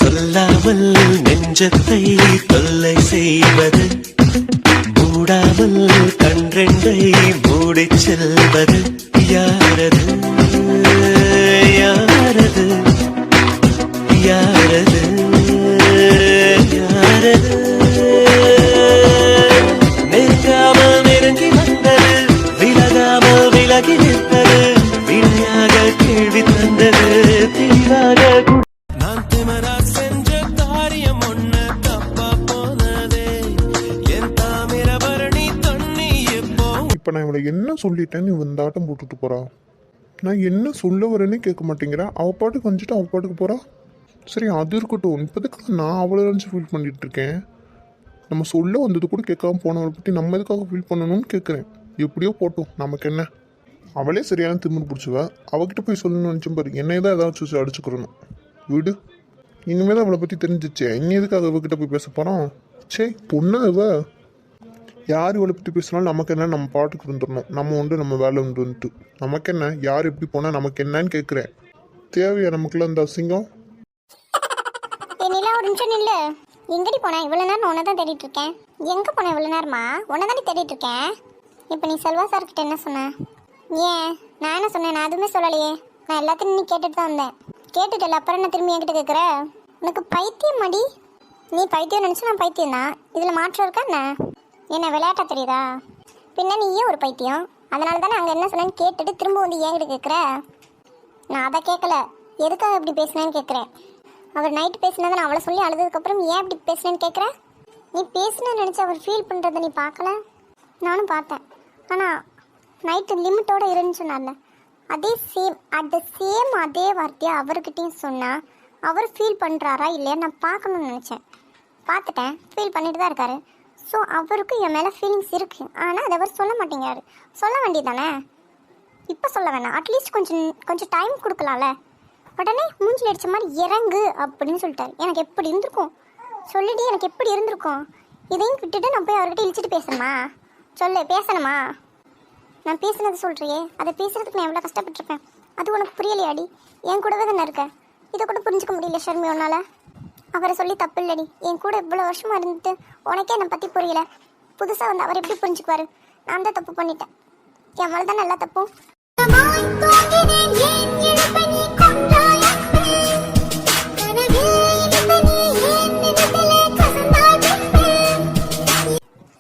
சொல்லாமல் நெஞ்சத்தை தொல்லை செய்வது, மூடாமல் கன்றெண்டை மூடிச் செல்வது யாரது யாரது யாரது யாரது? நெருங்காமல் நெருங்கி வந்தது, விலகாமல் விலகி நிற்பது, வினையாக கேள்வி தந்தது தெளிவாக. நான் திமரா சென்ற காரியம் ஒண்ணு தப்பா போனதே, என் தாமிரபரணி தண்ணி எப்போ. இப்போ நான் இவளை என்ன சொல்லிட்டேன்னு இவன் இந்த ஆட்டம் போட்டுட்டு போறா. நான் என்ன சொல்ல வரேன்னு கேட்க மாட்டேங்கிறா. அவள் பாட்டுக்கு வந்துட்டு அவள் பாட்டுக்கு போறா. சரி அது இருக்கட்டும், இப்போதுக்கு நான் அவ்வளோ நினச்சி ஃபீல் பண்ணிட்டு இருக்கேன். நம்ம சொல்ல வந்தது கூட கேட்காம போனவளை பற்றி நம்ம எதுக்காக ஃபீல் பண்ணணும்னு கேட்குறேன். எப்படியோ போட்டோம், நமக்கு என்ன. அவளே சரியான திமிரு பிடிச்சுவா. அவகிட்ட போய் சொல்லணும்னு நினச்சும் பாரு, என்னை தான் ஏதாச்சும் அடிச்சுக்கிறணும். விடு, இனிமேல் அவளை பற்றி தெரிஞ்சிச்சே, இன்னும் எதுக்காக அவகிட்ட போய் பேச போகிறோம். சே பொண்ணு அவ. யார் இவளை பற்றி பேசினாலும் நமக்கு என்ன, நம்ம பாட்டுக்கு இருந்துடணும். நம்ம உண்டு நம்ம வேலை உண்டுன்ட்டு. நமக்கு என்ன, யார் எப்படி போனால் நமக்கு என்னன்னு கேட்குறேன். தேவையா நமக்குள்ள இந்த அசிங்கம்? நிலா ஒரு நிமிஷம் நில்லு. எங்கடி போனேன் இவ்வளோ நேரம்? உன்னை தான் தேடிட்டு இருக்கேன். எங்கே போனேன் இவ்வளோ நேரமா? உன்னை தானே தேடிட்டு இருக்கேன். இப்போ நீ செல்வா சார்கிட்ட என்ன சொன்ன? ஏன் நான் என்ன சொன்னேன்? நான் எதுவுமே சொல்லலையே. நான் எல்லாத்தையும் நீ கேட்டுட்டு தான் வந்தேன். கேட்டுட்டல, அப்புறம் என்ன திரும்பி என்கிட்ட கேட்குற? உனக்கு பைத்தியம் அடி. நீ பைத்தியம் நினச்சி நான் பைத்தியம் தான். இதில் மாற்றம் இருக்கா என்ன? என்ன விளையாட்டா தெரியுதா? பின்ன நீயே ஒரு பைத்தியம். அதனால தானே அங்கே என்ன சொன்னேன்னு கேட்டுட்டு திரும்ப வந்து என்கிட்ட கேட்குற. நான் அதை கேட்கல, எதுக்காக இப்படி பேசினேன்னு கேட்குறேன். அவர் நைட்டு பேசினதை நான் அவளை சொல்லி அழுதுக்கப்புறம் ஏன் இப்படி பேசினேன்னு கேட்குற? நீ பேசினேன்னு நினச்சி அவர் ஃபீல் பண்ணுறதை நீ பார்க்கல? நானும் பார்த்தேன். ஆனால் நைட்டு லிமிட்டோடு இருன்னு சொன்னார்ல, அதே சேம் அதே வார்த்தையை அவர்கிட்டையும் சொன்னால் அவர் ஃபீல் பண்ணுறாரா இல்லையா நான் பார்க்கணுன்னு நினச்சேன். பார்த்துட்டேன், ஃபீல் பண்ணிட்டு தான் இருக்காரு. ஸோ அவருக்கு என் மேலே ஃபீலிங்ஸ் இருக்குது. ஆனால் அதை அவர் சொல்ல மாட்டேங்கிறாரு. சொல்ல வேண்டியதானே? இப்போ சொல்ல வேணாம், அட்லீஸ்ட் கொஞ்சம் டைம் கொடுக்கலாம்ல. உடனே மூஞ்சில் அடித்த மாதிரி இறங்கு அப்படின்னு சொல்லிட்டாரு. எனக்கு எப்படி இருந்திருக்கும் சொல்லிட்டு? எனக்கு எப்படி இருந்திருக்கும்? இதையும் விட்டுட்டு நான் போய் அவர்கிட்ட இழிச்சிட்டு பேசணுமா? சொல்லு, பேசணுமா? நான் பேசுனது சொல்கிறியே, அதை பேசுகிறதுக்கு நான் எவ்வளோ கஷ்டப்பட்டுருப்பேன். அது உனக்கு புரியலையாடி? என் கூடவே தானே இருக்க. இதை கூட புரிஞ்சுக்க முடியல ஷர்மி உன்னால். அவரை சொல்லி தப்பு இல்லடி. என் கூட இவ்வளோ வருஷமாக இருந்துட்டு உனக்கே என்னை பற்றி புரியல. புதுசாக வந்து அவர் எப்படி புரிஞ்சுக்குவார்? நான் தான் தப்பு பண்ணிட்டேன். என் மேலே தான் நல்லா தப்பும்.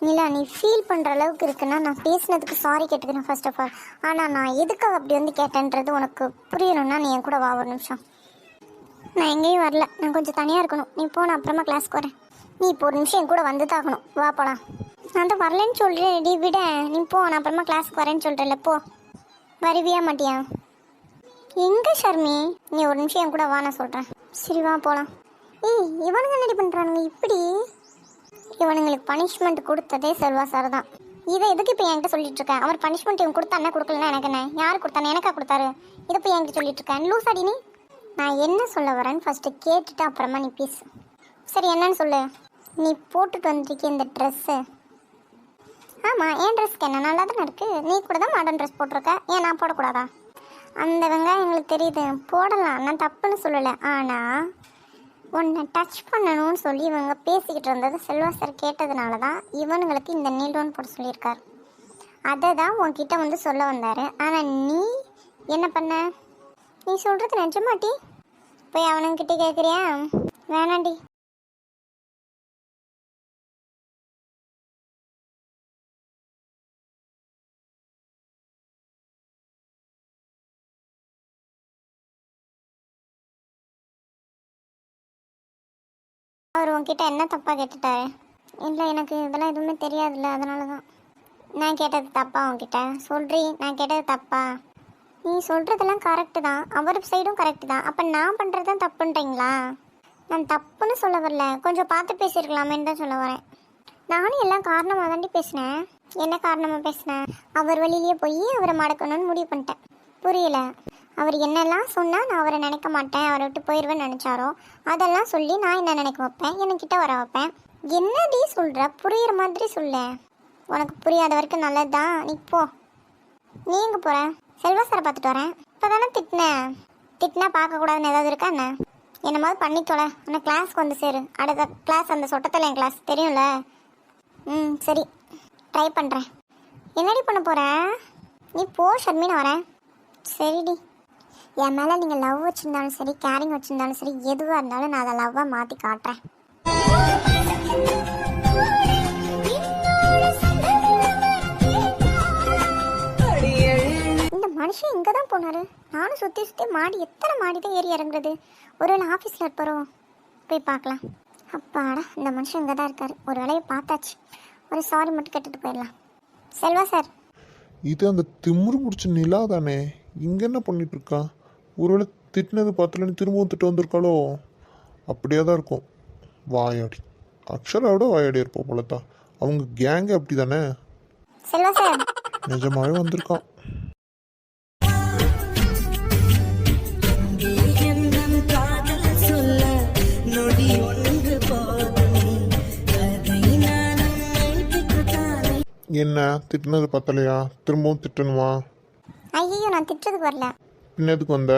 நிலா, நீ ஃபீல் பண்ணுற அளவுக்கு இருக்குன்னா நான் பேசினதுக்கு சாரி கேட்டுக்கிறேன் ஃபர்ஸ்ட் ஆஃப் ஆல். ஆனால் நான் எதுக்காக அப்படி வந்து கேட்டேன்றது உனக்கு புரியணும்னா நீ என் கூட வா ஒரு நிமிஷம். நான் எங்கேயும் வரல, நான் கொஞ்சம் தனியாக இருக்கணும். நீ போ, நான் அப்புறமா கிளாஸ்க்கு வரேன். நீ இப்போ ஒரு நிமிஷம் என் கூட வந்து தாக்கணும். வா போலாம். நான் தான் வரலன்னு சொல்கிறேன் டி, விட. நீ போ, நான் அப்புறமா கிளாஸ்க்கு வரேன்னு சொல்கிறேன்ல, போ. வருவியா மாட்டியா? எங்கே ஷர்மி? நீ ஒரு நிமிஷம் என் கூட வா, நான் சொல்கிறேன். சரி வா போகலாம். ஏய், இவனுங்க என்னடி பண்ணுறானுங்க இப்படி? இவனுங்களுக்கு பனிஷ்மெண்ட் கொடுத்ததே செல்வா சார் தான். இதை எதுக்கு இப்போ என்கிட்ட சொல்லிட்டு இருக்கேன்? அவர் பனிஷ்மெண்ட் இவன் கொடுத்தானே, கொடுக்கலன்னா எனக்கு என்ன? யார் கொடுத்தானே? எனக்கா கொடுத்தாரு? இதை போய் என்கிட்ட சொல்லிட்டு இருக்கேன். லூசாடி நீ. நான் என்ன சொல்ல வரேன்னு ஃபஸ்ட்டு கேட்டுட்டு அப்புறமா நீ பேசு. சரி, என்னன்னு சொல்லு. நீ போட்டுட்டு வந்துருக்கே இந்த ட்ரெஸ்ஸு. ஆமாம், என் ட்ரெஸ்க்கு என்ன நல்லா தானே இருக்குது. நீ கூட தான் மாடர்ன் ட்ரெஸ் போட்டிருக்க. ஏன் நான் போடக்கூடாதா? அந்த வெங்காயம் எங்களுக்கு தெரியுது, போடலாம், நான் தப்புன்னு சொல்லலை. ஆனால் உன்னை டச் பண்ணணும்னு சொல்லி இவங்க பேசிக்கிட்டு இருந்தது செல்வா சார் கேட்டதுனால தான் இவனுங்களுக்கு இந்த நீல்டோன் போட சொல்லியிருக்காரு. அதை தான் உன்கிட்ட வந்து சொல்ல வந்தார். ஆனால் நீ என்ன பண்ண? நீ சொல்கிறது நிஜமாட்டி? போய் அவனுங்கிட்ட கேட்குறியா? வேணாண்டி. அவர் உன்கிட்ட என்ன தப்பாக கேட்டுட்டாரு? இல்லை, எனக்கு இதெல்லாம் எதுவுமே தெரியாதுல்ல, அதனால தான். நான் கேட்டது தப்பா உன்கிட்ட? சொல்றீ, நான் கேட்டது தப்பா? நீ சொல்கிறதெல்லாம் கரெக்டு தான், அவர் சைடும் கரெக்டு தான். அப்போ நான் பண்ணுறது தான் தப்புன்றீங்களா? நான் தப்புன்னு சொல்ல வரல, கொஞ்சம் பார்த்து பேசியிருக்கலாமேன்னு தான் சொல்ல வரேன். நானும் எல்லாம் காரணமாக தாண்டி பேசினேன். என்ன காரணமாக பேசினேன்? அவர் வழியிலேயே போய் அவரை மடக்கணும்னு முடிவு பண்ணிட்டேன். புரியல? அவர் என்னெல்லாம் சொன்னால் நான் அவரை நினைக்க மாட்டேன், அவரை விட்டு போயிடுவேன்னு நினச்சாரோ அதெல்லாம் சொல்லி நான் என்ன நினைக்க வைப்பேன், என்கிட்ட வர வைப்பேன். என்னடி சொல்கிற? புரிகிற மாதிரி சொல்ல. உனக்கு புரியாத வரைக்கும் நல்லது தான். நீ போ. நீ எங்கே போகிற? செல்வா சாரை பார்த்துட்டு வரேன். இப்போ தானே திட்டினா பார்க்கக்கூடாதுன்னு ஏதாவது இருக்கா என்ன? என்னமாவது பண்ணி தொலை. ஆனால் கிளாஸ்க்கு வந்து சேரு. அடுத்த கிளாஸ் அந்த சொட்டத்தில் என் கிளாஸ் தெரியும்ல. சரி ட்ரை பண்ணுறேன். என்னடி பண்ண போகிற? நீ போ ஷர்மி, நான் வரேன். சரிடி. என் மேலே நீங்கள் லவ் வச்சுருந்தாலும் சரி, கேரிங் வச்சுருந்தாலும் சரி, எதுவாக இருந்தாலும் நான் அதை லவ்வாக மாற்றி காட்டுறேன். இந்த மனுஷன் இங்கே தான் போனார். நானும் சுற்றி சுற்றி மாடி, எத்தனை மாடி தான் ஏறி இறங்குறது. ஒருவேளை ஆஃபீஸில் இருப்பாரோ? போய் பார்க்கலாம். அப்பாடா, இந்த மனுஷன் இங்கே தான் இருக்கார். ஒரு வேலையை பார்த்தாச்சு. ஒரு சாரி மட்டும் கேட்டுட்டு போயிடலாம். செல்வா சார், இது அந்த திமுரு பிடிச்ச நிலா தானே? இங்கே என்ன பண்ணிட்டு இருக்கா? ஒருவேளை திட்டினது பார்த்துல திரும்பவும் திட்டு வந்திருக்காளோ? அப்படியே தான் இருக்கும். வாயாடி, அக்ஷராவோட வாயாடி இருப்போம் போலத்தான். அவங்க கேங்க அப்படி தானே? செல்வா சார், நிஜமாவே வந்திருக்கான். என்ன திட்டினது பத்தலையா? திரும்பவும் திட்டணுமா? ஐயோ நான் திட்டுறதுக்கு வரல. பின்னதுக்கு வந்த?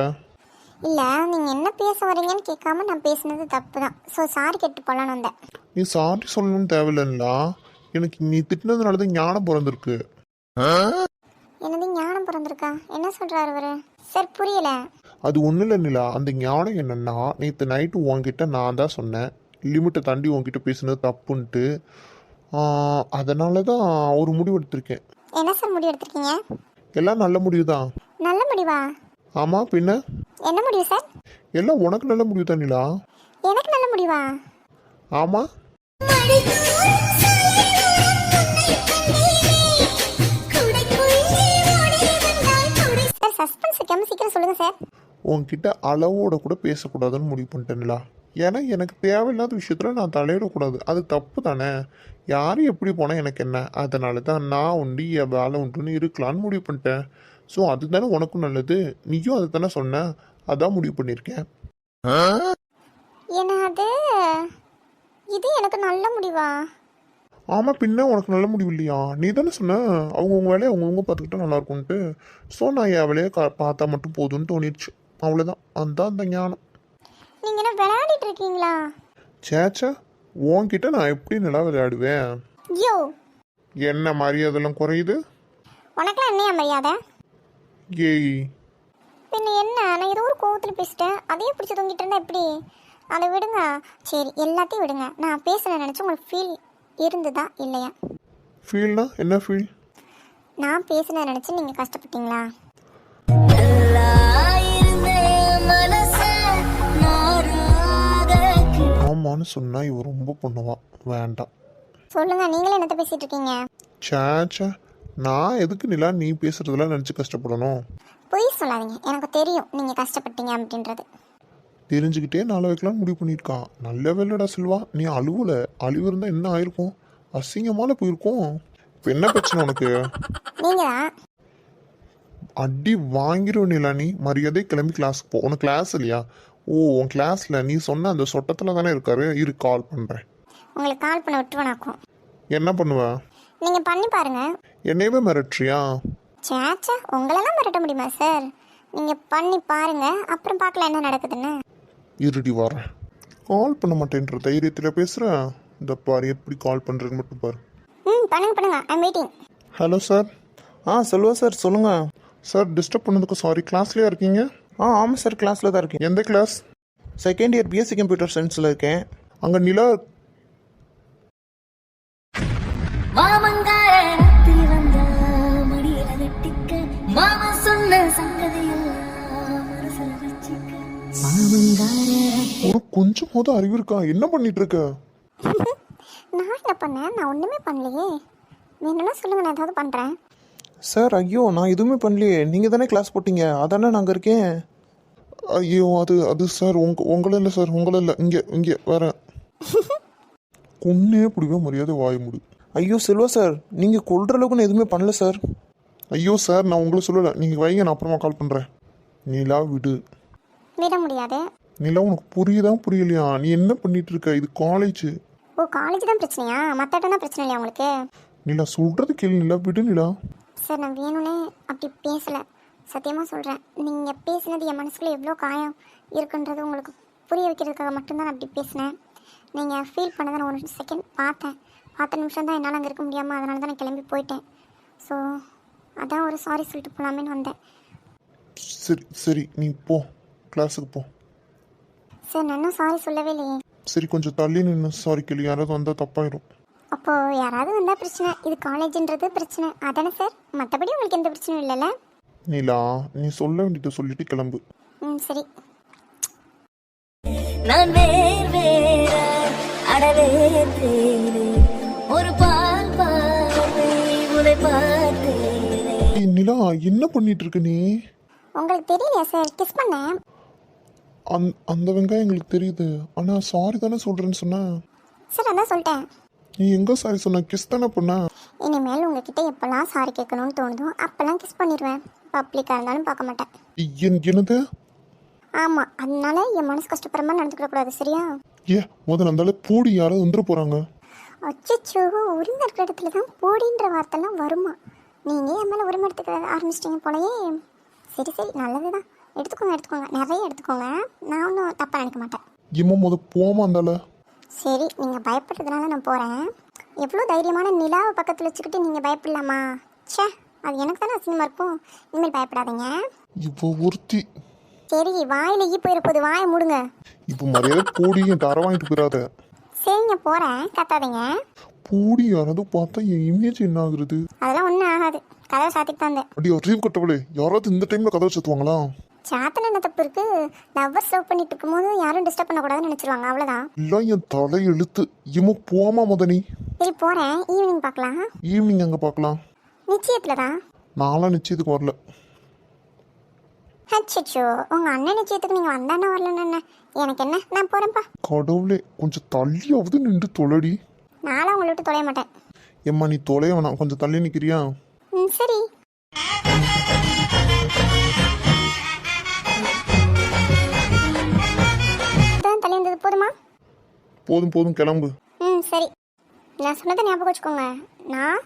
இல்லை, நீங்கள் என்ன பேச வரீங்கன்னு கேட்காம நான் பேசுனது தப்பு தான். ஸோ சாரி கேட்டு போகலான்னு வந்தேன். நீ சாரி சொல்லணும்னு தேவையில்லைங்களா? எனக்கு நீ திட்டினதுனால தான் ஞானம் பிறந்திருக்கு. என்னது ஞானம் பிறந்திருக்கா? என்ன சொல்கிறாரு அவரு? சார் புரியல. அது ஒன்றும் இல்லை நிலா. அந்த ஞானம் என்னன்னா, நேற்று நைட்டு உன்கிட்ட நான் தான் சொன்னேன் லிமிட்டை தாண்டி உன்கிட்ட பேசுனது தப்புன்ட்டு. அதனால தான் ஒரு முடிவு எடுத்திருக்கேன். என்ன சார் முடிவு எடுத்திருக்கீங்க? எல்லாம் நல்ல முடிவு தான். நல்ல முடிவா? ஆமாம், பின்ன என்ன முடிவு சார்? எல்லாம் உனக்கு நல்ல முடிவு தான் நிலா. எனக்கு நல்ல முடிவா? ஆமாம். சார் சஸ்பென்ஸ் வைக்காம சீக்கிரம் சொல்லுங்க சார். உன்கிட்ட அளவோட கூட பேசக்கூடாதுன்னு முடிவு பண்ணிட்டேன் நிலா. ஏன்னா எனக்கு தேவையில்லாத விஷயத்தில் நான் தலையிடக்கூடாது. அது தப்பு தானே? யாரும் எப்படி போனால் எனக்கு என்ன? அதனால தான் நான் உண்டு என் வேலை உண்டுன்னு இருக்கலான்னு முடிவு பண்ணிட்டேன். ஸோ அதுதானே உனக்கும் நல்லது. நீயும் அதை தானே சொன்ன. அதான் முடிவு பண்ணியிருக்கேன். என்ன அது? இது எனக்கு நல்ல முடிவா? ஆமாம், பின்ன உனக்கு நல்ல முடிவு இல்லையா? நீ தானே சொன்ன அவங்கவுங்க வேலையை அவங்கவுங்க பார்த்துக்கிட்டா நல்லா இருக்கும்ன்ட்டு. ஸோ நான் என் வேலையை பார்த்தா மட்டும் போதும்னு தோணிடுச்சு. அவ்வளோதான். அதுதான் அந்த ஞானம். நீங்கள் என்ன விளையாடிட்டு இருக்கீங்களா? சேச்சா, உன்கிட்ட நான் எப்படி நல்லா விளையாடுவேன்? யோ, என்ன மரியாதைலாம் குறையுது? உனக்குலாம் என்ன மரியாதை? ஏய், பின்ன என்ன? நான் ஏதோ ஒரு கோவத்தில் பேசிட்டேன். அதையே பிடிச்சி தொங்கிட்டு இருந்தா எப்படி? அதை விடுங்க. சரி, எல்லாத்தையும் விடுங்க. நான் பேச நினச்சி உங்களுக்கு ஃபீல் இருந்ததா இல்லையா? ஃபீல்னா என்ன ஃபீல்? நான் பேச நினச்சி நீங்கள் கஷ்டப்பட்டீங்களா? ஆமான்னு சொன்னா இவ ரொம்ப பண்ணுவா. வேண்டாம். சொல்லுங்க, நீங்களே என்னத்த பேசிட்டு இருக்கீங்க? சேச்சா, நான் எதுக்கு நிலா நீ பேசுறதெல்லாம் நினச்சி கஷ்டப்படணும்? பொய் சொல்லாதீங்க. எனக்கு தெரியும் நீங்கள் கஷ்டப்பட்டீங்க அப்படின்றது. தெரிஞ்சுக்கிட்டே நாளை வைக்கலாம்னு முடிவு பண்ணியிருக்கான். நல்ல வேலைடா செல்வா. நீ அழுவல. அழுவு இருந்தால் என்ன ஆயிருக்கும்? அசிங்கமால போயிருக்கும். இப்போ என்ன பிரச்சனை உனக்கு? நீங்கள் தான். அடி வாங்கிடும் நிலா. நீ மரியாதை கிளம்பி கிளாஸுக்கு போ. உனக்கு கிளாஸ் இல்லையா? ஓ, உன் கிளாஸில் நீ சொன்ன அந்த சொட்டத்தில் தானே இருக்காரு. இரு, கால் பண்ணுறேன். உங்களுக்கு கால் பண்ண விட்டுவனாக்கும். என்ன பண்ணுவ? நீங்கள் பண்ணி பாருங்க. என்னையவே மிரட்டுறியா? சேச்சா, உங்களெல்லாம் மிரட்ட முடியுமா சார்? நீங்கள் பண்ணி பாருங்க, அப்புறம் பார்க்கலாம் என்ன நடக்குதுன்னு. இருடி வரேன். கால் பண்ண மாட்டேன்ற தைரியத்தில் பேசுகிறேன். இந்த பாரு, எப்படி கால் பண்ணுறேன்னு மட்டும் பாரு. பண்ணுங்க பண்ணுங்க. I'm waiting. Hello sir. Selva sir சொல்லுங்கள். சார், டிஸ்டர்ப் பண்ணதுக்கு சாரி. கிளாஸ்லேயே இருக்கீங்க? ஆமாம் சார், கிளாஸில் தான் இருக்கேன். எந்த class? Second year BSc computer சயின்ஸில் இருக்கேன். அங்கே நிலா ஒரு கொஞ்சமாவது அறிவு இருக்கா? என்ன பண்ணிட்டு இருக்க? நான் என்ன பண்ணேன்? நான் ஒன்றுமே பண்ணலையே. வேணும்னா சொல்லுங்க, நான் ஏதாவது பண்ணுறேன். சார் ஐயோ, நான் எதுவுமே பண்ணலையே. நீங்கள் தானே கிளாஸ் போட்டீங்க, அதானே நாங்கள் இருக்கேன். ஐயோ, அது சார் உங்களை இல்லை சார், உங்களை இல்லை. இங்கே வேற கொன்னே பிடிவே மரியாதை வாய முடி. ஐயோ செல்வா சார், நீங்கள் கொள்கிற அளவுக்கு நான் எதுவுமே பண்ணல சார். ஐயோ சார், நான் உங்களை சொல்லலை. நீங்கள் வைங்க, நான் அப்புறமா கால் பண்ணுறேன். நிலா விடு. விட முடியாது. நிலா, உனக்கு புரியலையா? நீ என்ன பண்ணிட்டு இருக்க? இது காலேஜ். ஓ, காலேஜ் தான் பிரச்சனையா? மற்ற இடம் தான் பிரச்சனை இல்லையா உங்களுக்கு? நிலா, சொல்றது கேளு நிலா, விடு நிலா. சார், நான் வேணும்னே அப்படி பேசலை. சத்தியமாக சொல்கிறேன். நீங்கள் பேசினது என் மனசுக்குள்ளே எவ்வளோ காயம் இருக்குன்றது உங்களுக்கு புரிய வைக்கிறதுக்காக மட்டும்தான் நான் அப்படி பேசினேன். நீங்கள் ஃபீல் பண்ணதை நான் ஒரு செகண்ட் பார்த்த நிமிஷம் தான் என்னால் அங்கே இருக்க முடியாமல் அதனால தான் நான் கிளம்பி போயிட்டேன். ஸோ அதான் ஒரு சாரி சொல்லிட்டு போகலாமேன்னு வந்தேன். சரி சரி, நீ போ, கிளாஸுக்கு போ. சார் நான் இன்னும் சாரி சொல்லவே இல்லையே. சரி, கொஞ்சம் தள்ளி நின்று சாரி கேள்வி, யாராவது வந்தால் தப்பாயிடும். அப்போது யாராவது வந்தால் பிரச்சனை, இது காலேஜுன்றது பிரச்சனை அதானே சார்? மற்றபடி உங்களுக்கு எந்த பிரச்சனையும் இல்லைல்ல? நீலா, நீ சொல்ல வேண்டியதை சொல்லிட்டு கிளம்பு. சரி. நான் வேறாய் அடவேற்றேனே ஒரு பால் பார்வை உனை பார்த்தேனே. ஏய் நிலா, என்ன பண்ணிட்டு இருக்க நீ? உங்களுக்கு தெரியலையா சார்? கிஸ் பண்ணேன். அந்த வெங்காயம் எங்களுக்கு தெரியுது, ஆனால் சாரி தானே சொல்கிறேன்னு சொன்ன. சார் அதான் சொல்லிட்டேன். நீ எங்கே சாரி சொன்ன? கிஸ் தானே பண்ண. இனிமேல் உங்ககிட்ட எப்போல்லாம் சாரி கேட்கணும்னு தோணுதோ அப்போல்லாம் கிஸ் பண்ணிடுவேன். பப்ளிக்காக இருந்தாலும் பார்க்க மாட்டேன். என்னது? ஆமாம், அதனால என் மனசு கஷ்டப்படுற மாதிரி நடந்துக்கிடக்கூடாது, சரியா? முதல்ல அந்த பூடி யாராவது வந்துட போகிறாங்க. அச்சோ, உரிமை இருக்கிற இடத்துல தான் போடின்ற வார்த்தைலாம் வருமா? நீங்கள் என் மேலே உரிமை எடுத்துக்க ஆரம்பிச்சிட்டிங்க போலயே. சரி சரி, நல்லது தான். எடுத்துக்கோங்க, நிறைய எடுத்துக்கோங்க. நான் ஒன்றும் தப்பாக நினைக்க மாட்டேன். போமா இருந்தால. சரி, நீங்கள் பயப்படுறதுனால நான் போகிறேன். எவ்வளோ தைரியமான நிலாவை பக்கத்தில் வச்சுக்கிட்டு நீங்கள் பயப்படலாமா? ச்சே, அது எனக்கு தானே அசிங்கமாக இருக்கும். இனிமேல் பயப்படாதீங்க. இப்போ ஒருத்தி. சரி, வாயில் ஈ போயிட போகுது, வாயை மூடுங்க. இப்போ மரியாதை பூடி என் தர வாங்கிட்டு போயிடாத. சரிங்க, போகிறேன், கத்தாதீங்க. பூடி யாராவது பார்த்தா என் இமேஜ் என்ன ஆகுறது? அதெல்லாம் ஒன்றும் ஆகாது. கதவை சாத்திட்டு தான் இருந்தேன். அடி அறிவு கட்டவளே, யாராவது இந்த டைமில் கதவை சாத்துவாங்களா? சாத்தன என்ன தப்பு இருக்கு? லவ்வர்ஸ் லவ் பண்ணிட்டு இருக்கும்போது யாரும் டிஸ்டர்ப் பண்ணக்கூடாதுன்னு நினச்சிருவாங்க, அவ்வளோதான். இல்லை, என் தலை எழுத்து. போமா மதனி. சரி போகிறேன், ஈவினிங் பார்க்கலாம். ஈவினிங் அங்கே பார்க்கலாம். நிச்சயத்தில் தான். நான்லாம் நிச்சயத்துக்கு வரல. அச்சோ, உங்கள் அண்ணன் நிச்சயத்துக்கு நீங்கள் வந்தானே வரலன்னு என்ன? எனக்கு என்ன, நான் போகிறேன்ப்பா. கடவுளே, கொஞ்சம் தள்ளியாவது நின்று தொலைடி. நானும் உங்களை விட்டு தொலைய மாட்டேன். எம்மா, நீ தொலைய வேணாம், கொஞ்சம் தள்ளி நிற்கிறியா? சரி. தள்ளி இருந்தது போதுமா? போதும், கிளம்பு. சரி. நான் சொன்னதை ஞாபகம் வச்சுக்கோங்க. நான்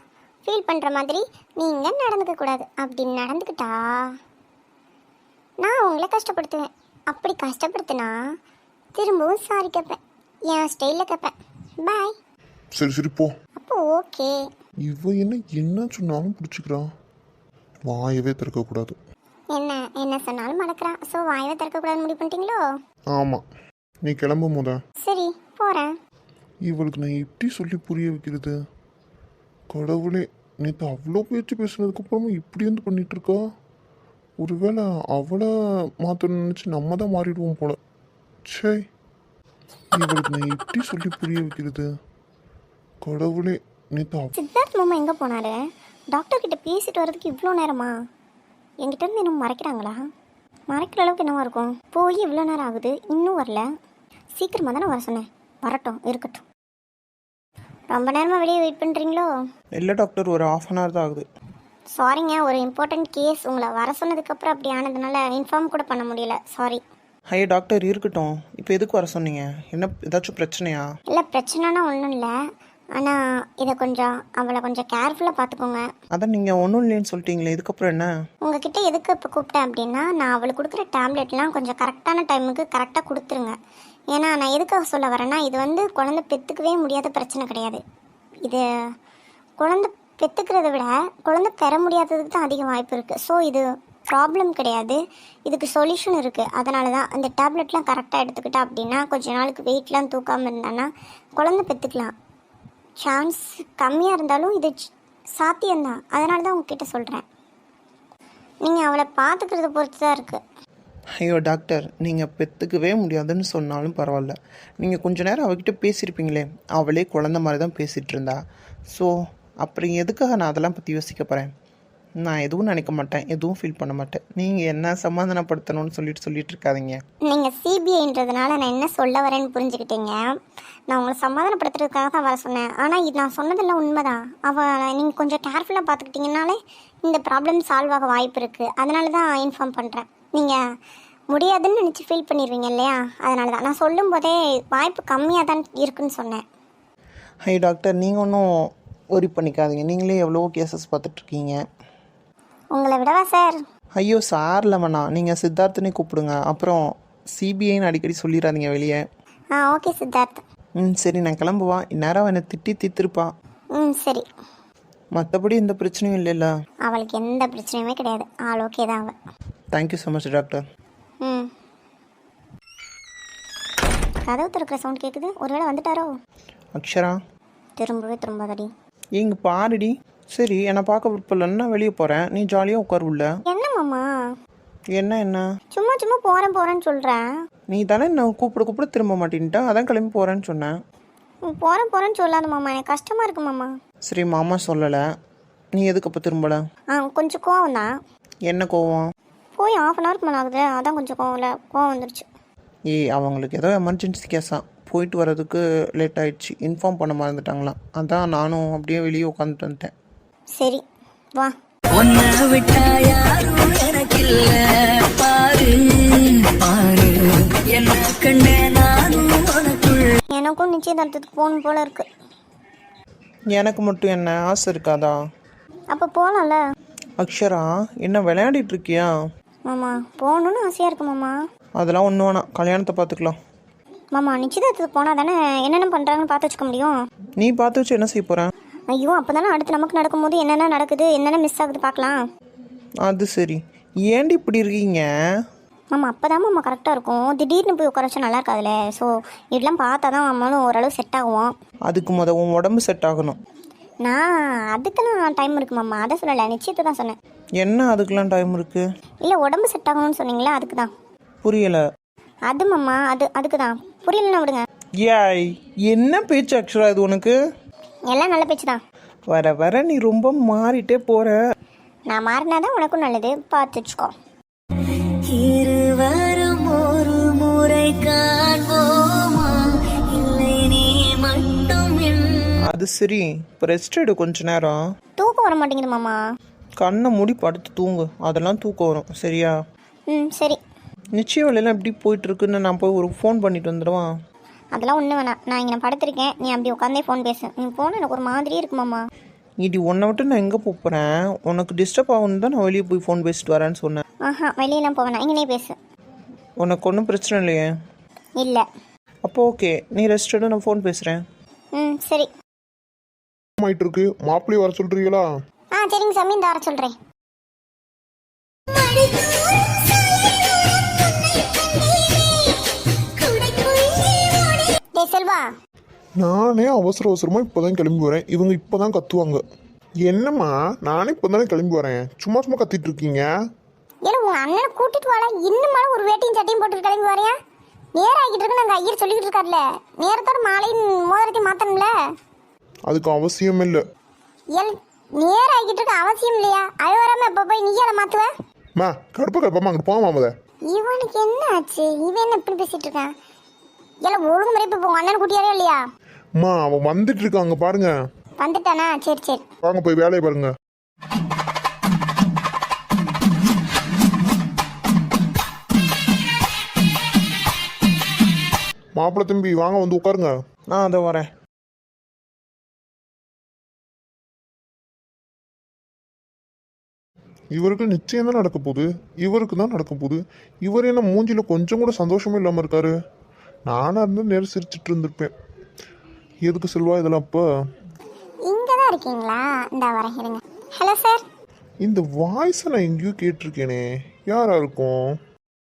ஃபீல் பண்ணுற மாதிரி நீங்கள் நடந்துக்கக்கூடாது. அப்படி நடந்துக்கிட்டா நான் உங்களை கஷ்டப்படுத்துவேன். அப்படி கஷ்டப்படுத்தினா திரும்பவும் சாரி கேட்பேன். என் ஸ்டைலில் கேட்பேன். பாய். சரி போ. அப்போ ஓகே. இவ என்ன சொன்னாலும் பிடிச்சிக்கிறான். வாயவே திறக்கக்கூடாது. என்ன சொன்னாலும் மறக்கிறான். ஸோ வாயவே திறக்கக்கூடாதுன்னு முடிவு பண்ணிட்டீங்களோ? ஆமாம், நீ கிளம்பும் போத. சரி, போகிறேன். இவளுக்கு நான் எப்படி சொல்லி புரிய வைக்கிறது? கடவுளே, நேற்று அவ்வளோ பேச்சு பேசுனதுக்கப்புறமும் இப்படி வந்து பண்ணிட்டு இருக்கா. ஒருவேளை அவளை மாற்றணும்னு நினச்சி நம்ம தான் மாறிடுவோம் போல. சே, இவளுக்கு நான் எப்படி சொல்லி புரிய வைக்கிறது? கடவுளே, நேற்று சித்தார்த் மாமா எங்கே போனாரு? டாக்டர் கிட்ட பேசிட்டு வர்றதுக்கு இவ்வளோ நேரமா? என்கிட்ட இருந்து இன்னும் மறைக்கிறாங்களா? மறைக்கிற அளவுக்கு என்னவா இருக்கும்? போய் இவ்வளோ நேரம் ஆகுது, இன்னும் வரல. சீக்கிரமாக தானே வர சொன்னேன். வரட்டும், இருக்கட்டும். ரொம்ப நேரமாக வெளியே வெயிட் பண்ணுறீங்களோ? இல்லை டாக்டர், ஒரு 1/2 hour தான் ஆகுது. சாரிங்க, ஒரு இம்பார்ட்டண்ட் கேஸ். உங்களை வர சொன்னதுக்கப்புறம் அப்படி ஆனதுனால இன்ஃபார்ம் கூட பண்ண முடியல. சாரி. ஐயா டாக்டர், இருக்கட்டும். இப்போ எதுக்கு வர சொன்னீங்க? என்ன ஏதாச்சும் பிரச்சனையா? இல்லை, பிரச்சனைனா ஒன்றும் இல்லை. ஆனால் இதை அவளை கொஞ்சம் கேர்ஃபுல்லாக பார்த்துக்கோங்க. அதான் நீங்கள் ஒன்றும் இல்லைன்னு சொல்லிட்டீங்களே, இதுக்கப்புறம் என்ன? உங்ககிட்ட எதுக்கு இப்போ கூப்பிட்டேன் அப்படின்னா, நான் அவளுக்கு கொடுக்குற டேப்லெட்லாம் கொஞ்சம் கரெக்டான டைமுக்கு கரெக்டாக கொடுத்துருங்க. ஏன்னா நான் எதுக்காக சொல்ல வரேன்னா, இது குழந்தை பெற்றுக்கவே முடியாத பிரச்சனை கிடையாது. இது குழந்தை பெற்றுக்கிறத விட குழந்தை பெற முடியாததுக்கு தான் அதிக வாய்ப்பு இருக்குது. ஸோ இது ப்ராப்ளம் கிடையாது, இதுக்கு சொல்யூஷன் இருக்குது. அதனால தான் அந்த டேப்லெட்லாம் கரெக்டாக எடுத்துக்கிட்டா அப்படின்னா கொஞ்ச நாளுக்கு வெயிட்லாம் தூக்காமல் இருந்தான்னா குழந்தை பெற்றுக்கலாம். சான்ஸ் கம்மியாக இருந்தாலும் இது சாத்தியம்தான். அதனால தான் உங்ககிட்ட சொல்கிறேன். நீங்கள் அவளை பார்த்துக்கிறத பொறுத்து தான் இருக்குது. ஐயோ டாக்டர், நீங்கள் பெற்றுக்கவே முடியாதுன்னு சொன்னாலும் பரவாயில்ல. நீங்கள் கொஞ்ச நேரம் அவகிட்ட பேசியிருப்பீங்களே, அவளே குழந்த மாதிரி தான் பேசிகிட்டு இருந்தா. ஸோ அப்புறம் எதுக்காக நான் அதெல்லாம் பற்றி யோசிக்க போகிறேன்? நான் எதுவும் நினைக்க மாட்டேன், எதுவும் ஃபீல் பண்ண மாட்டேன். நீங்கள் என்ன சமாதானப்படுத்தணும்னு சொல்லிட்டு இருக்காதீங்க. நீங்கள் சிபிஐன்றதுனால நான் என்ன சொல்ல வரேன்னு புரிஞ்சுக்கிட்டீங்க. நான் உங்களை சமாதானப்படுத்துறதுக்காக தான் வர சொன்னேன். ஆனால் இது நான் சொன்னதெல்லாம் உண்மைதான். நீங்கள் கொஞ்சம் கேர்ஃபுல்லாக பார்த்துக்கிட்டிங்கனாலே இந்த ப்ராப்ளம் சால்வ் ஆக வாய்ப்பு இருக்குது. அதனால தான் இன்ஃபார்ம் பண்ணுறேன். நீங்கள் முடியாதுன்னு நினச்சி ஃபீல் பண்ணிடுவீங்க இல்லையா? அதனால தான் நான் சொல்லும் போதே வாய்ப்பு கம்மியாக தான் இருக்குன்னு சொன்னேன். ஐயோ டாக்டர், நீங்கள் ஒன்றும் ஒரி பண்ணிக்காதீங்க. நீங்களே எவ்வளோ கேசஸ் பார்த்துட்ருக்கீங்க. உங்களை விடவா சார்? ஐயோ சார் இல்லை வேணாம், நீங்கள் சித்தார்த்தனே கூப்பிடுங்க. அப்புறம் சிபிஐன்னு அடிக்கடி சொல்லிடாதீங்க வெளியே. ஆ ஓகே சித்தார்த். சரி, நான் கிளம்புவா. இந்நேரம் என்னை திட்டி தித்திருப்பா. சரி. மற்றபடி எந்த பிரச்சனையும் இல்லைல்ல? அவளுக்கு எந்த பிரச்சனையுமே கிடையாது. ஆள் ஓகே தான் அவள். Thank you so much doctor. கதவு திறக்கிற சவுண்ட் கேட்குது. ஒருவேளை வந்துட்டாரோ? அக்ஷரா திரும்பவே இங்கே பாருடி. சரி, என்னை பார்க்க விருப்பம் நான் வெளியே போகிறேன், நீ ஜாலியாக உட்கார் உள்ள. என்ன மாமா? என்ன சும்மா போறேன்னு சொல்கிறேன். நீ தானே நான் கூப்பிட திரும்ப மாட்டேன்ட்டா, அதான் கிளம்பி போகிறேன்னு சொன்னேன். போறேன்னு சொல்லாத மாமா, எனக்கு கஷ்டமாக இருக்கு மாமா. சரி, மாமா சொல்லலை, நீ எதுக்கு அப்போ திரும்பல? கொஞ்சம் கோவம் தான். என்ன கோவம்? போய் 1/2 hour மேலே ஆகுது, அதான் கொஞ்சம் கோவம் வந்துருச்சு. அவங்களுக்கு ஏதோ எமர்ஜென்சி கேஸா, போயிட்டு வர்றதுக்கு லேட் ஆயிடுச்சு, இன்ஃபார்ம் பண்ண மறந்துட்டாங்களாம். அதான் நானும் அப்படியே வெளியே உட்காந்துட்டு வந்துட்டேன். சரி வா. ஒன்ன விட்டா யாரும் எனக்கு இல்ல, பாரு பாரு என்ன கண்டே நானும் உனக்குள்ள. எனக்கும் நிச்சயதார்த்தத்துக்கு போகணும் போல இருக்கு. எனக்கு மட்டும் என்ன ஆசை இருக்காதா? அப்போ போகலாம்ல. அக்ஷரா, என்ன விளையாடிட்டு இருக்கியா? மாமா போகணுன்னு ஆசையாக இருக்கு மாமா. அதெல்லாம் ஒன்றும் வேணாம், கல்யாணத்தை பார்த்துக்கலாம். மாமா நிச்சயதார்த்தத்துக்கு போனால் தானே என்னென்ன பண்ணுறாங்கன்னு பார்த்து வச்சுக்க முடியும். நீ பார்த்து வச்சு என்ன செய்ய போகிறேன்? ஐயோ, அப்போ தானே அடுத்து நமக்கு நடக்கும்போது என்னென்ன நடக்குது, என்னென்ன மிஸ் ஆகுது பார்க்கலாம். அது சரி, ஏன்டி இப்படி இருக்கீங்க? மாமா அப்போ தான் மாமா கரெக்டாக இருக்கும். திடீர்னு போய் உட்கார வச்சா நல்லா இருக்காதுல்ல. ஸோ இதெல்லாம் பார்த்தா தான் மாமாவும் ஓரளவு செட் ஆகும். அதுக்கு உன் உடம்பு செட் ஆகணும். நான் அதுக்கெல்லாம் டைம் இருக்கு மாமா, அதை சொல்லலை, நிச்சயத்தை தான் சொன்னேன். என்ன அதுக்கெல்லாம் டைம் இருக்கு? இல்லை உடம்பு செட் ஆகணும்னு சொன்னீங்களா, அதுக்கு தான். புரியலை. அது மாமா அதுக்கு தான். புரியலன்னா விடுங்க. ஏய், என்ன பேச்சு அக்ஷரா இது உனக்கு? எல்லாம் நல்ல பேச்சு தான். வர நீ ரொம்ப மாறிட்டே போற. நான் மாறினாதான் உனக்கும் நல்லது, பார்த்து வச்சுக்கோ. இருவரும் ஒரு முறை காண்போமா, இல்லை நீ மட்டும். அது சரி, இப்போ ரெஸ்ட் எடு கொஞ்ச நேரம். தூக்கம் வர மாட்டேங்குது மாமா. கண்ணை மூடி படுத்து தூங்கு, அதெல்லாம் தூக்கம் வரும். சரியா? சரி. நிச்சயம் வேலையெல்லாம் எப்படி போயிட்டு இருக்குன்னு நான் போய் ஒரு ஃபோன் பண்ணிட்டு வந்துடுவான். அதெல்லாம் ஒன்றும் வேணாம், நான் இங்கே படுத்திருக்கேன், நீ அப்படி உட்காந்தே ஃபோன் பேசு. நீ ஃபோன் எனக்கு ஒரு மாதிரியே இருக்கு மாமா. இடி உன்னை விட்டு நான் எங்கே போகிறேன்? உனக்கு டிஸ்டர்ப் ஆகுன்னு தான் நான் வெளியே போய் ஃபோன் பேசிட்டு வரேன்னு சொன்னேன். வெளியெல்லாம் போவேணா, இங்கேயே பேசு. உனக்கு ஒன்றும் பிரச்சனை இல்லையே? இல்லை. அப்போ ஓகே, நீ ரெஸ்ட் எடு, நான் ஃபோன் பேசுகிறேன். சரி. ஆயிட்டு இருக்கு, மாப்பிள்ளையை வர சொல்றீங்களா? சரிங்க சாமி, இந்த வர சொல்கிறேன். செல்வா, நானே அவசரமா இப்போதான் கிளம்பி வரேன், இவங்க இப்போதான் கத்துவாங்க. என்னம்மா, நானே இப்போதானே கிளம்பி வரேன், சும்மா கத்திட்டு இருக்கீங்க. ஏன்னா உங்க அண்ணனை கூட்டிட்டு வாடா, இன்னும் மேலே ஒரு வேட்டையும் சட்டையும் போட்டு கிளம்பி வரையா? நேரம் ஆகிட்டு இருக்கு, நாங்கள் ஐயர் சொல்லிக்கிட்டு இருக்காருல்ல, நேரத்தோட மாலையும் மோதிரத்தையும் மாற்றணும்ல. அதுக்கு அவசியம் இல்லை. நேரம் ஆகிட்டு இருக்கு, அவசியம் இல்லையா? அது வராம இப்போ போய் நீ அதை மாற்றுவ? மா கடுப்பா அங்கே போவாம. இவனுக்கு என்ன ஆச்சு? இவன் என்ன இப்படி பேசிட்டு இருக்கான்? எல்லாம் ஒழுங்கு முறை இப்போ உங்க அண்ணன் கூட்டியாரே இல்லையா? அம்மா, அவன் வந்துட்டு இருக்காங்க பாருங்க. வந்துட்டானா? சரி வாங்க போய் வேலையை பாருங்க. மாப்பிள்ளை தம்பி வாங்க, வந்து உட்காருங்க. நான் அதை வரேன். இவருக்கு நிச்சயம் தான் நடக்க போகுது, இவருக்கு தான் நடக்க போகுது. இவர் என்ன மூஞ்சில கொஞ்சம் கூட சந்தோஷமே இல்லாமல் இருக்காரு. நானாக இருந்து நேரம் சிரிச்சிட்டு இருந்திருப்பேன். எதுக்கு செல்வா இதெல்லாம்? அப்போ இங்கே தான் இருக்கீங்களா? இந்த வரேன் இருங்க. Hello sir. இந்த வாய்ஸை நான் எங்கேயோ கேட்டிருக்கேனே, யாரா இருக்கும்?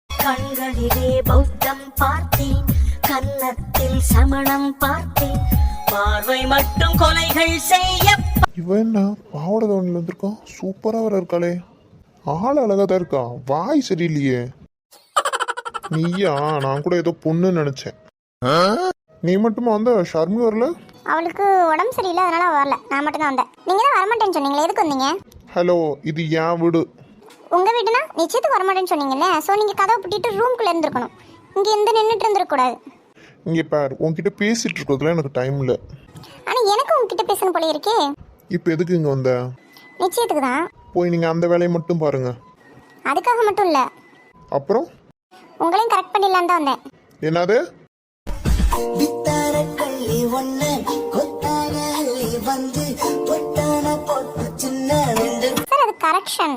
கண்களிலே பௌத்தம் பார்த்தேன், கன்னத்தில் சமணம் பார்த்தேன், பார்வை மட்டும் கொலைகள் செய்ய. இவன் என்ன பாவட தவணில் வந்திருக்கான், சூப்பராக வர இருக்காளே. ஆள் அழகா தான் இருக்கா, வாய் சரியில்லையே. நீயா? நான் கூட ஏதோ பொண்ணுன்னு நினைச்சேன். நீ மட்டுமா வந்த? ஷர்மி வரல? அவளுக்கு உடம்பு சரியில்லை, அதனால வரல. நான் மட்டும் தான் வந்தேன். நீங்க தான் வரமாட்டேன்னு சொன்னீங்களே, எதுக்கு வந்தீங்க? ஹலோ, இது என் வீடு. உங்க வீடுனா நிச்சயத்துக்கு வரமாட்டேன்னு சொன்னீங்கல்ல. ஸோ நீங்க கதவை பூட்டிட்டு ரூம்குள்ள இருந்திருக்கணும், இங்க எந்த நின்றுட்டு இருந்திருக்கூடாது. இங்கே பார், உன்கிட்ட பேசிட்டு இருக்கிறதுல எனக்கு டைம் இல்லை. ஆனா எனக்கு உங்ககிட்ட பேசணும் போல இருக்கே. இப்போ எதுக்கு இங்கே வந்த? நிச்சயத்துக்கு தான். போய் நீங்கள் அந்த வேலையை மட்டும் பாருங்க. அதுக்காக மட்டும் இல்லை, அப்புறம் உங்களையும் கரெக்ட் பண்ணிடலான்னு தான் வந்தேன். என்னது? சார் அது கரெக்ஷன்.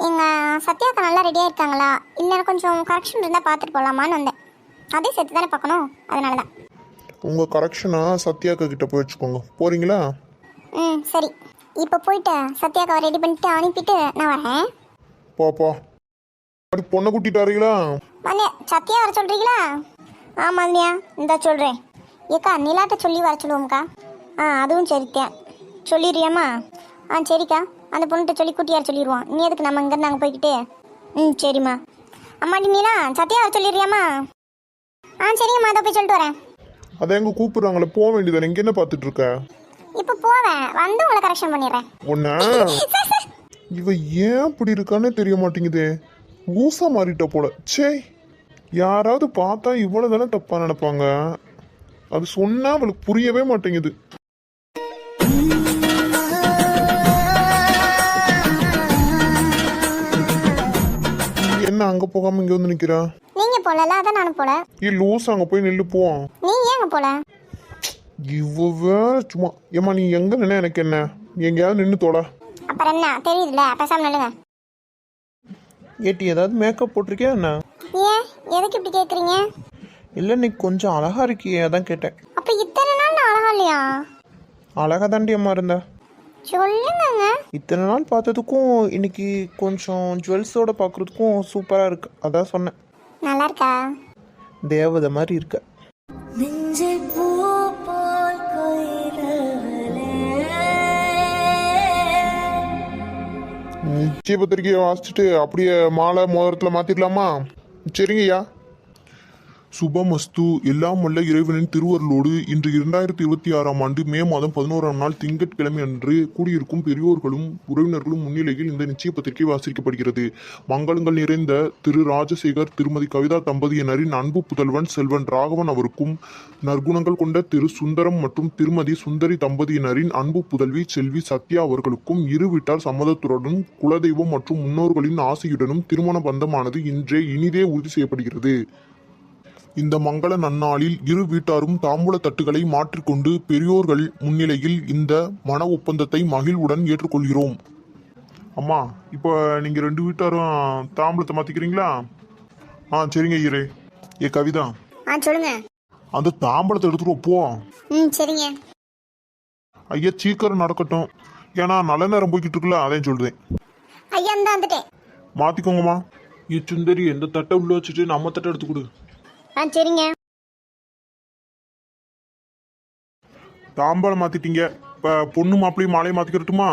எங்கள் சத்யாக்கா நல்லா ரெடியாக இருக்காங்களா இல்லை கொஞ்சம் கரெக்ஷன் இருந்தால் பார்த்துட்டு போகலாமான்னு வந்தேன். அதே சேர்த்து தானே பார்க்கணும், அதனால தான். உங்கள் கரெக்ஷனை சத்யாக்கா கிட்ட போய் வச்சுக்கோங்க. போகிறீங்களா? ம் சரி, இப்போ போயிட்டு சத்யாக்காவை ரெடி பண்ணிட்டு அனுப்பிட்டு நான் வரேன். போப்பா. அப்படி பொண்ணை கூட்டிட்டு வரீங்களா? வந்தேன். சத்யா வர சொல்கிறீங்களா? ஆமாங்கய்யா, இந்த சொல்கிறேன். ஏக்கா நிலாட்ட சொல்லி வர சொல்லுவோம்க்கா. அதுவும் சரித்தான். சொல்லிடுறியாம்மா? சரிக்கா, அந்த பொண்ணுகிட்ட சொல்லி கூட்டியார் சொல்லிடுவோம். நீ எதுக்கு நம்ம இங்கேருந்து நாங்கள் போய்கிட்டு? சரிம்மா. அம்மாடி நீலா, சத்யா வர சொல்லிடுறியாம்மா? சரிங்கம்மா, அதை போய் சொல்லிட்டு வரேன். அதை எங்க கூப்பிடுறாங்களே, போக வேண்டியதானே. இங்கே என்ன பார்த்துட்டு இருக்க? இப்போ போவேன், வந்து உங்களை கரெக்ஷன் பண்ணிடுறேன். ஒன்ன இவ ஏன் இப்படி இருக்கானே தெரிய மாட்டேங்குதே. ஊசா மாறிட்ட போல. சே, யாராவது பார்த்தா இவ்வளவு தானே தப்பா நினைப்பாங்க. அது சொன்னா அவளுக்கு புரியவே மாட்டேங்குது. என்ன அங்க போகாம இங்க வந்து நிக்கிறா? நீங்க போலல, அதான் நானும் போல. லூஸ், அங்க போய் நில்லு போ. நீங்க ஏங்க போல? இவ வேற சும்மா. ஏமா நீ எங்க நின்ன எனக்கு என்ன? நீ எங்கேயாவது நின்று தோட. அப்புறம் என்ன தெரியுதுல்ல, பேசாம நில்லுங்க. ஏட்டி ஏதாவது மேக்கப் போட்டிருக்கியா என்ன? ஏன் எதுக்கு இப்படி கேக்குறீங்க? இல்லை நீ கொஞ்சம் அழகா இருக்கியே, அதான் கேட்டேன். அப்ப இத்தனை நாள் நான் அழகா இல்லையா? அழகா தாண்டி அம்மா இருந்த. சொல்லுங்க. இத்தனை நாள் பார்த்ததுக்கும் இன்னைக்கு கொஞ்சம் ஜுவல்ஸோட பார்க்குறதுக்கும் சூப்பராக இருக்கு, அதான் சொன்னேன். நல்லா இருக்கா? தேவதை மாதிரி இருக்க. நெஞ்சில் பூ போல் கொய்தவளே. நிச்சய பத்திரிகையை வாசிச்சுட்டு அப்படியே மாலை மோதிரத்தில் மாத்திடலாமா? சரிங்கய்யா. சுபமஸ்து. எல்லாம் வல்ல இறைவனின் திருவருளோடு இன்று 2026ஆம் ஆண்டு மே மாதம் 11ஆம் நாள் திங்கட்கிழமை அன்று கூடியிருக்கும் பெரியோர்களும் உறவினர்களும் முன்னிலையில் இந்த நிச்சய பத்திரிகை வாசிக்கப்படுகிறது. மங்களங்கள் நிறைந்த திரு ராஜசேகர் திருமதி கவிதா தம்பதியினரின் அன்பு புதல்வன் செல்வன் ராகவன் அவருக்கும், நற்குணங்கள் கொண்ட திரு சுந்தரம் மற்றும் திருமதி சுந்தரி தம்பதியினரின் அன்பு புதல்வி செல்வி சத்யா அவர்களுக்கும் இரு வீட்டார் சம்மதத்துடனும் குலதெய்வம் மற்றும் முன்னோர்களின் ஆசையுடனும் திருமண பந்தமானது இன்றே இனிதே உறுதி செய்யப்படுகிறது. இந்த மங்கள நன்னாளில் இரு வீட்டாரும் தாம்பூல தட்டுகளை மாற்றிக்கொண்டு பெரியோர்கள் முன்னிலையில் இந்த மன ஒப்பந்தத்தை மகிழ்வுடன் ஏற்றுக்கொள்கிறோம். அம்மா, இப்போ நீங்க ரெண்டு வீட்டாரும் தாம்பூலத்தை மாத்திக்கிறீங்களா? சரிங்க ஐயரே. கவிதா, சொல்லுங்க. அந்த தாம்பூலத்தை எடுத்துட்டு போ. சரிங்க ஐயா. சீக்கிரம் நடக்கட்டும், ஏன்னா நல்ல நேரம் போய்கிட்டு இருக்குல்ல, அதையும் சொல்றேன். ஐயா தான் வந்துட்டேன். மாத்திக்கோங்கம்மா. சுந்தரி, எந்த தட்டை உள்ள வச்சுட்டு நம்ம தட்டை எடுத்து கொடு. சரிங்க. தாம்பாளம் மாத்திட்டீங்க. இப்ப பொண்ணு மாப்பிள்ளையும் மாலையை மாத்திக்கிறட்டுமா?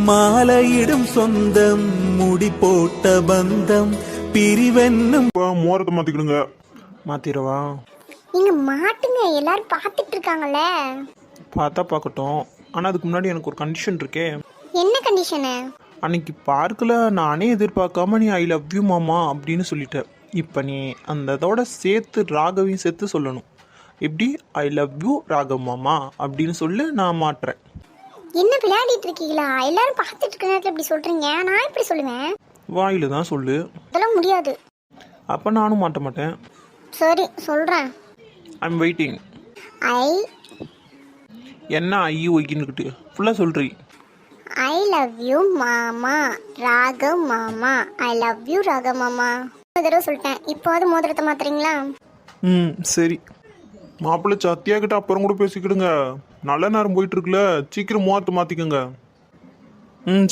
மாலையிடும் சொந்தம், முடி போட்ட பந்தம், பிரிவென்னும். மோரத்தை மாத்திக்கிடுங்க. மாத்திரவா? நீங்க மாட்டுங்க, எல்லாரும் பார்த்துட்டு இருக்காங்கல்ல. பார்த்தா பார்க்கட்டும், ஆனால் அதுக்கு முன்னாடி எனக்கு ஒரு கண்டிஷன் இருக்கே. என்ன கண்டிஷனு? அன்னைக்கு பார்க்கில் நானே எதிர்பார்க்காம நீ ஐ லவ் யூ மாமா அப்படின்னு சொல்லிட்டேன். இப்போ நீ அந்த இதோட சேர்த்து ராகவையும் சேர்த்து சொல்லணும். எப்படி? ஐ லவ் யூ ராகவ் மாமா அப்படின்னு சொல்லி நான் மாட்டுறேன். என்ன விளையாடிட்டு இருக்கீங்களா? எல்லாரும் பார்த்துட்டு இருக்க நேரத்தில் இப்படி சொல்றீங்க, நான் எப்படி சொல்லுவேன்? வாயில தான் சொல்லு. அதெல்லாம் முடியாது. அப்போ நானும் மாட்ட மாட்டேன். சரி சொல்றேன். I'm waiting. ஐ என்ன ஐயோ ஒய்க்கின்னுக்கிட்டு ஃபுல்லாக சொல்றீ. ஐ லவ் யூ மாமா ராகவ் மாமா. ஐ லவ் யூ ராகவ் மாமா. ஒரு தடவை சொல்லிட்டேன், இப்போது மோதிரத்தை மாத்துறீங்களா? சரி. மாப்பிள்ளை சத்தியா கிட்ட அப்புறம் கூட பேசிக்கிடுங்க. நல்ல நேரம் போயிட்டு இருக்குல்ல, சீக்கிரம் மோரத்தை மாத்திக்கோங்க.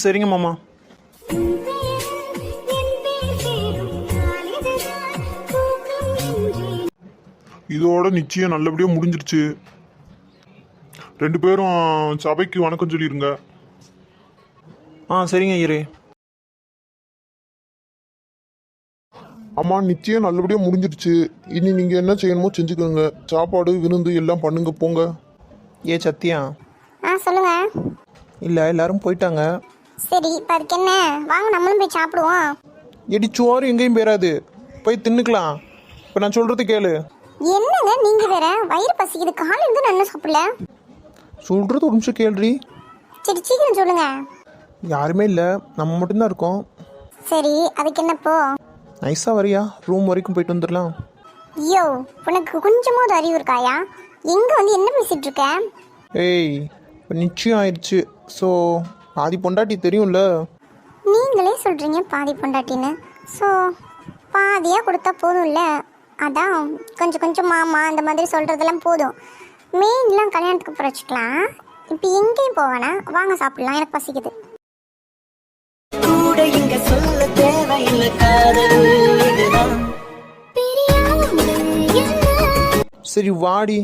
சரிங்க மாமா. இதோட நிச்சயம் நல்லபடியா முடிஞ்சிருச்சு. ரெண்டு பேரும் சபைக்கு வணக்கம் சொல்லிருங்க. சரிங்க ஐயரே. அம்மா, நிச்சயம் நல்லபடியா முடிஞ்சிருச்சு. இனி நீங்க என்ன செய்யணுமோ செஞ்சுக்கோங்க. சாப்பாடு விருந்து எல்லாம் பண்ணுங்க, போங்க. சத்தியா? சொல்லுங்க. இல்லை, எல்லாரும் போயிட்டாங்க. சரி, இப்போ அதுக்கு என்ன? வாங்க நம்மளும் போய் சாப்பிடுவோம். எடி சோறு எங்கேயும் போயிடாது, போய் தின்னுக்கலாம். இப்போ நான் சொல்றது கேளு. என்னங்க நீங்க வேற? வயிறு பசிக்குது, காலையில இருந்து நான் சாப்பிடல. சொல்றது ஒரு நிமிஷம் கேள்றி. சரி சீக்கிரம் சொல்லுங்க. யாருமே இல்லை, நம்ம மட்டும்தான் இருக்கோம். சரி, அதுக்கு என்னப்போ? நைஸாக வரியா? ரூம் வரைக்கும் போயிட்டு வந்துடலாம். ஐயோ, உனக்கு கொஞ்சமாவது அறிவு இருக்காயா? எங்க வந்து என்ன பேசிட்டு இருக்க? ஏய், இப்போ நிச்சயம் ஆயிடுச்சு. ஸோ பாதி பொண்டாட்டி தெரியும்ல. நீங்களே சொல்கிறீங்க பாதி பொண்டாட்டின்னு. ஸோ பாதியாக கொடுத்தா போதும்ல. அதான் கொஞ்சம் கொஞ்சம் மாமா அந்த மாதிரி சொல்கிறதெல்லாம் போதும். மெயின்லாம் கல்யாணத்துக்கு அப்புறம் வச்சுக்கலாம். இப்போ எங்கேயும் போவேனா, வாங்க சாப்பிடலாம், எனக்கு பசிக்குது. கூட இங்க சொல்ல தேவையில்லை காதல் இதுதான். சரி வாடி.